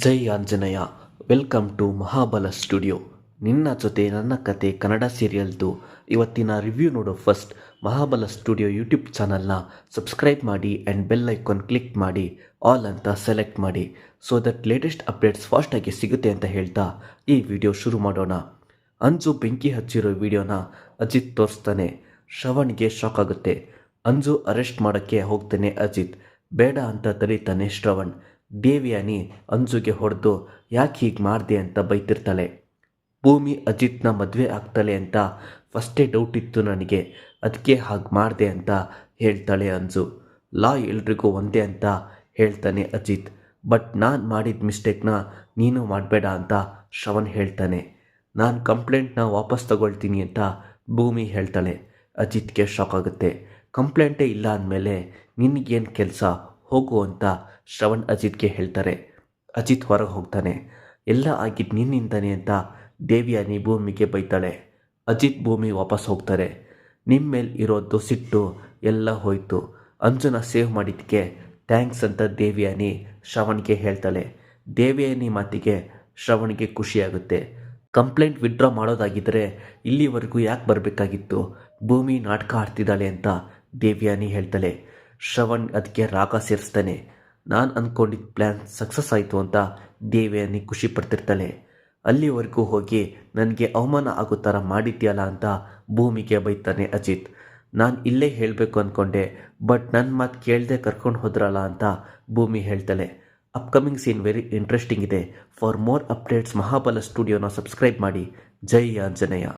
Jai Anjaneya. Welcome to Mahabala studio. ನಿನ್ನ ಜೊತೆ ನನ್ನ ಕತೆ ಕನ್ನಡ ಸೀರಿಯಲ್ದು ಇವತ್ತಿನ ರಿವ್ಯೂ ನೋಡೋ ಫಸ್ಟ್ ಮಹಾಬಲ ಸ್ಟುಡಿಯೋ ಯೂಟ್ಯೂಬ್ ಚಾನಲ್ನ ಸಬ್ಸ್ಕ್ರೈಬ್ ಮಾಡಿ ಆ್ಯಂಡ್ ಬೆಲ್ ಐಕಾನ್ ಕ್ಲಿಕ್ ಮಾಡಿ ಆಲ್ ಅಂತ ಸೆಲೆಕ್ಟ್ ಮಾಡಿ ಸೊ ದಟ್ ಲೇಟೆಸ್ಟ್ ಅಪ್ಡೇಟ್ಸ್ ಫಾಸ್ಟಾಗಿ ಸಿಗುತ್ತೆ ಅಂತ ಹೇಳ್ತಾ ಈ ವಿಡಿಯೋ ಶುರು ಮಾಡೋಣ. ಅಂಜು ಬೆಂಕಿ ಹಚ್ಚಿರೋ ವಿಡಿಯೋನ ಅಜಿತ್ ತೋರಿಸ್ತಾನೆ. ಶ್ರವಣ್ಗೆ ಶಾಕ್ ಆಗುತ್ತೆ. ಅಂಜು ಅರೆಸ್ಟ್ ಮಾಡೋಕ್ಕೆ ಹೋಗ್ತಾನೆ ಅಜಿತ್. ಬೇಡ ಅಂತ ತಡೀತಾನೆ ಶ್ರವಣ್. ದೇವ್ಯಾನಿ ಅಂಜುಗೆ ಹೊಡೆದು ಯಾಕೆ ಹೀಗೆ ಮಾಡಿದೆ ಅಂತ ಬೈತಿರ್ತಾಳೆ. ಭೂಮಿ ಅಜಿತ್ನ ಮದುವೆ ಆಗ್ತಾಳೆ ಅಂತ ಫಸ್ಟೇ ಡೌಟ್ ಇತ್ತು ನನಗೆ, ಅದಕ್ಕೆ ಹಾಗೆ ಮಾಡಿದೆ ಅಂತ ಹೇಳ್ತಾಳೆ ಅಂಜು. ಲಾ ಎಲ್ರಿಗೂ ಒಂದೇ ಅಂತ ಹೇಳ್ತಾನೆ ಅಜಿತ್. ಬಟ್ ನಾನು ಮಾಡಿದ ಮಿಸ್ಟೇಕ್ನ ನೀನು ಮಾಡಬೇಡ ಅಂತ ಶ್ರವಣ್ ಹೇಳ್ತಾನೆ. ನಾನು ಕಂಪ್ಲೇಂಟ್ನ ವಾಪಸ್ ತಗೊಳ್ತೀನಿ ಅಂತ ಭೂಮಿ ಹೇಳ್ತಾಳೆ. ಅಜಿತ್ಗೆ ಶಾಕ್ ಆಗುತ್ತೆ. ಕಂಪ್ಲೇಂಟೇ ಇಲ್ಲ ಅಂದಮೇಲೆ ನಿನಗೇನು ಕೆಲಸ, ಹೋಗು ಅಂತ ಶ್ರವಣ್ ಅಜಿತ್ಗೆ ಹೇಳ್ತಾರೆ. ಅಜಿತ್ ಹೊರಗೆ ಹೋಗ್ತಾನೆ. ಎಲ್ಲ ಆಗಿದ್ದು ನಿನ್ನಿಂದಾನೆ ಅಂತ ದೇವ್ಯಾನಿ ಭೂಮಿಗೆ ಬೈತಾಳೆ. ಅಜಿತ್ ಭೂಮಿ ವಾಪಸ್ ಹೋಗ್ತಾರೆ. ನಿಮ್ಮ ಮೇಲೆ ಇರೋದು ಸಿಟ್ಟು ಎಲ್ಲ ಹೋಯ್ತು. ಅಂಜುನ ಸೇವ್ ಮಾಡಿದ್ದಕ್ಕೆ ಥ್ಯಾಂಕ್ಸ್ ಅಂತ ದೇವ್ಯಾನಿ ಶ್ರವಣ್ಗೆ ಹೇಳ್ತಾಳೆ. ದೇವ್ಯಾನಿ ಮಾತಿಗೆ ಶ್ರವಣ್ಗೆ ಖುಷಿಯಾಗುತ್ತೆ. ಕಂಪ್ಲೇಂಟ್ ವಿಡ್ರಾ ಮಾಡೋದಾಗಿದ್ದರೆ ಇಲ್ಲಿವರೆಗೂ ಯಾಕೆ ಬರಬೇಕಾಗಿತ್ತು, ಭೂಮಿ ನಾಟಕ ಆಡ್ತಿದ್ದಾಳೆ ಅಂತ ದೇವ್ಯಾನಿ ಹೇಳ್ತಾಳೆ. ಶ್ರವಣ್ ಅದಕ್ಕೆ ರಾಗ ಸೇರಿಸ್ತಾನೆ. ನಾನು ಅಂದ್ಕೊಂಡಿದ್ದ ಪ್ಲ್ಯಾನ್ ಸಕ್ಸಸ್ ಆಯಿತು ಅಂತ ದೇವ್ಯಾನಿ ಖುಷಿ ಪಡ್ತಿರ್ತಾಳೆ. ಅಲ್ಲಿವರೆಗೂ ಹೋಗಿ ನನಗೆ ಅವಮಾನ ಆಗೋ ಥರ ಮಾಡಿದ್ಯಲ್ಲ ಅಂತ ಭೂಮಿಗೆ ಬೈತಾನೆ ಅಜಿತ್. ನಾನು ಇಲ್ಲೇ ಹೇಳಬೇಕು ಅಂದ್ಕೊಂಡೆ, ಬಟ್ ನನ್ನ ಮಾತು ಕೇಳದೆ ಕರ್ಕೊಂಡು ಹೋದ್ರಲ್ಲ ಅಂತ ಭೂಮಿ ಹೇಳ್ತಾಳೆ. ಅಪ್ಕಮಿಂಗ್ ಸೀನ್ ವೆರಿ ಇಂಟ್ರೆಸ್ಟಿಂಗ್ ಇದೆ. ಫಾರ್ ಮೋರ್ ಅಪ್ಡೇಟ್ಸ್ ಮಹಾಬಲ ಸ್ಟುಡಿಯೋನ ಸಬ್ಸ್ಕ್ರೈಬ್ ಮಾಡಿ. ಜೈ ಆಂಜನೇಯ.